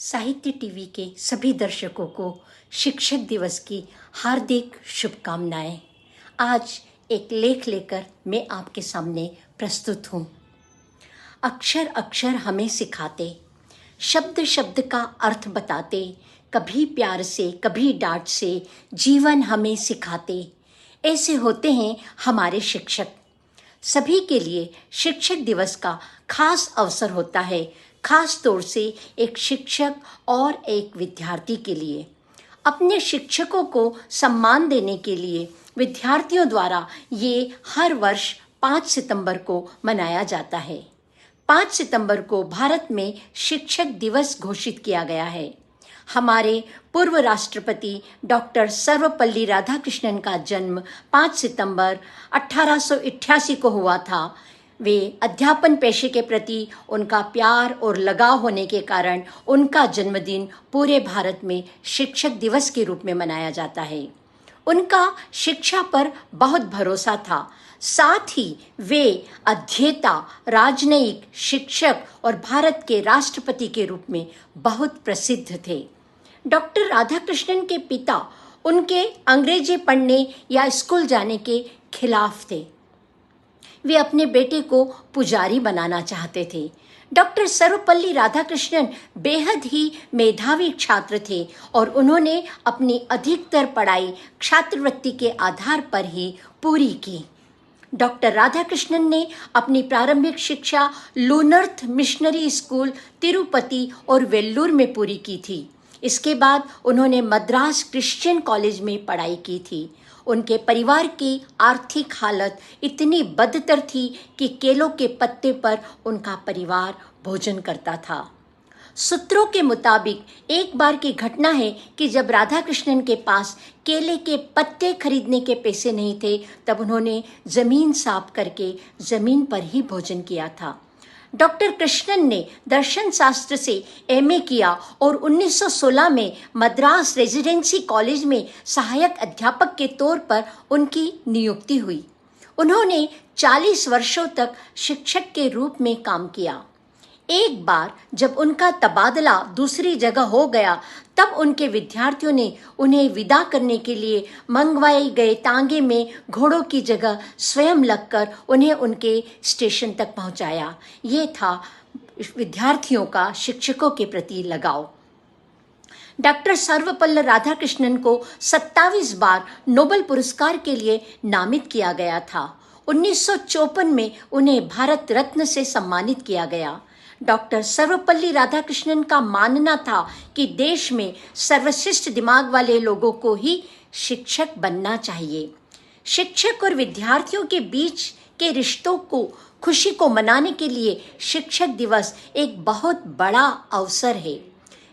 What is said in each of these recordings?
साहित्य टीवी के सभी दर्शकों को शिक्षक दिवस की हार्दिक शुभकामनाएं। आज एक लेख लेकर मैं आपके सामने प्रस्तुत हूँ। अक्षर अक्षर हमें सिखाते, शब्द शब्द का अर्थ बताते, कभी प्यार से कभी डांट से जीवन हमें सिखाते। ऐसे होते हैं हमारे शिक्षक। सभी के लिए शिक्षक दिवस का खास अवसर होता है, खास तौर से एक शिक्षक और एक विद्यार्थी के लिए। अपने शिक्षकों को सम्मान देने के लिए विद्यार्थियों द्वारा ये हर वर्ष 5 सितंबर को मनाया जाता है। 5 सितंबर को भारत में शिक्षक दिवस घोषित किया गया है। हमारे पूर्व राष्ट्रपति डॉक्टर सर्वपल्ली राधाकृष्णन का जन्म 5 सितंबर 1888 को हुआ था। वे अध्यापन पेशे के प्रति उनका प्यार और लगाव होने के कारण उनका जन्मदिन पूरे भारत में शिक्षक दिवस के रूप में मनाया जाता है। उनका शिक्षा पर बहुत भरोसा था। साथ ही वे अध्येता, राजनयिक, शिक्षक और भारत के राष्ट्रपति के रूप में बहुत प्रसिद्ध थे। डॉक्टर राधाकृष्णन के पिता उनके अंग्रेजी पढ़ने या स्कूल जाने के खिलाफ थे। वे अपने बेटे को पुजारी बनाना चाहते थे। डॉक्टर सर्वपल्ली राधाकृष्णन बेहद ही मेधावी छात्र थे और उन्होंने अपनी अधिकतर पढ़ाई छात्रवृत्ति के आधार पर ही पूरी की। डॉक्टर राधाकृष्णन ने अपनी प्रारंभिक शिक्षा लूनर्थ मिशनरी स्कूल तिरुपति और वेल्लूर में पूरी की थी। इसके बाद उन्होंने मद्रास क्रिश्चियन कॉलेज में पढ़ाई की थी। उनके परिवार की आर्थिक हालत इतनी बदतर थी कि केलों के पत्ते पर उनका परिवार भोजन करता था। सूत्रों के मुताबिक एक बार की घटना है कि जब राधाकृष्णन के पास केले के पत्ते खरीदने के पैसे नहीं थे, तब उन्होंने जमीन साफ करके जमीन पर ही भोजन किया था। डॉक्टर कृष्णन ने दर्शन शास्त्र से एमए किया और 1916 में मद्रास रेजिडेंसी कॉलेज में सहायक अध्यापक के तौर पर उनकी नियुक्ति हुई। उन्होंने 40 वर्षों तक शिक्षक के रूप में काम किया। एक बार जब उनका तबादला दूसरी जगह हो गया, तब उनके विद्यार्थियों ने उन्हें विदा करने के लिए मंगवाए गए तांगे में घोड़ों की जगह स्वयं लगकर उन्हें उनके स्टेशन तक पहुंचाया। ये था विद्यार्थियों का शिक्षकों के प्रति लगाव। डॉक्टर सर्वपल्ली राधाकृष्णन को 27 बार नोबेल पुरस्कार के लिए नामित किया गया था। 1954 में उन्हें भारत रत्न से सम्मानित किया गया। डॉक्टर सर्वपल्ली राधाकृष्णन का मानना था कि देश में सर्वश्रेष्ठ दिमाग वाले लोगों को ही शिक्षक बनना चाहिए। शिक्षक और विद्यार्थियों के बीच के रिश्तों को, खुशी को मनाने के लिए शिक्षक दिवस एक बहुत बड़ा अवसर है।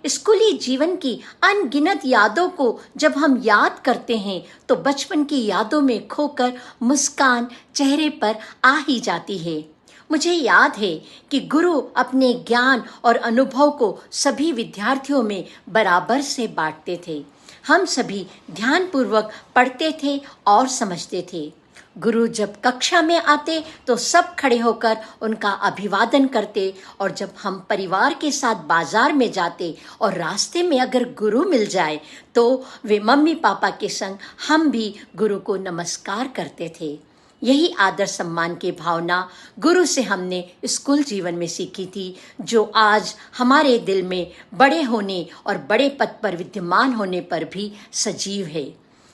स्कूली जीवन की अनगिनत यादों को जब हम याद करते हैं तो बचपन की यादों में खोकर मुस्कान चेहरे पर आ ही जाती है। मुझे याद है कि गुरु अपने ज्ञान और अनुभव को सभी विद्यार्थियों में बराबर से बांटते थे। हम सभी ध्यानपूर्वक पढ़ते थे और समझते थे। गुरु जब कक्षा में आते तो सब खड़े होकर उनका अभिवादन करते, और जब हम परिवार के साथ बाजार में जाते और रास्ते में अगर गुरु मिल जाए तो वे मम्मी पापा के संग हम भी गुरु को नमस्कार करते थे। यही आदर सम्मान की भावना गुरु से हमने स्कूल जीवन में सीखी थी, जो आज हमारे दिल में बड़े होने और बड़े पद पर विद्यमान होने पर भी सजीव है।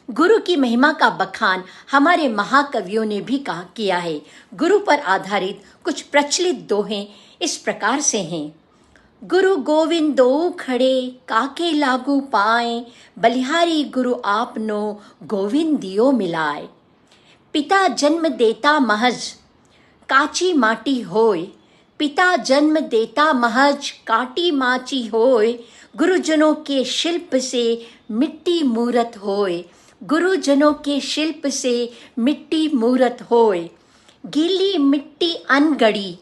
गुरु की महिमा का बखान हमारे महाकवियों ने भी किया है। गुरु पर आधारित कुछ प्रचलित दोहें इस प्रकार से हैं। गुरु गोविंद दो खड़े काके लागू पाए, बलिहारी गुरु आपनो गोविंद दियो मिलाए। पिता जन्म देता महज काची माटी होय, पिता जन्म देता महज काटी माची होय, गुरुजनों के शिल्प से मिट्टी मूरत होय, गुरुजनों के शिल्प से मिट्टी मूरत होय। गीली मिट्टी अनगढ़ी,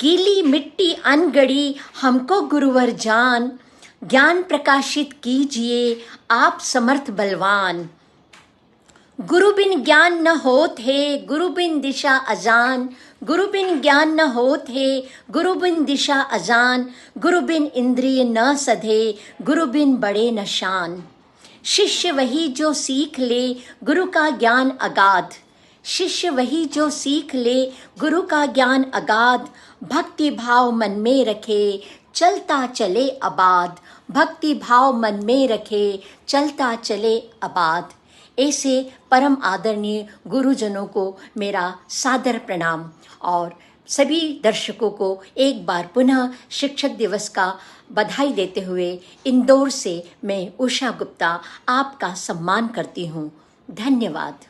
गीली मिट्टी अनगढ़ी हमको गुरुवर जान, ज्ञान प्रकाशित कीजिए आप समर्थ बलवान। गुरु बिन ज्ञान न होत है, गुरु बिन दिशा अजान, गुरु बिन ज्ञान न होत है, गुरु बिन दिशा अजान, गुरु बिन इंद्रिय न सधे, गुरु बिन बड़े न शान। शिष्य वही जो सीख ले गुरु का ज्ञान अगाध, शिष्य वही जो सीख ले गुरु का ज्ञान अगाध, भक्ति भाव मन में रखे चलता चले आबाद, भक्ति भाव मन में रखे चलता चले आबाद। ऐसे परम आदरणीय गुरुजनों को मेरा सादर प्रणाम और सभी दर्शकों को एक बार पुनः शिक्षक दिवस का बधाई देते हुए इंदौर से मैं उषा गुप्ता आपका सम्मान करती हूँ। धन्यवाद।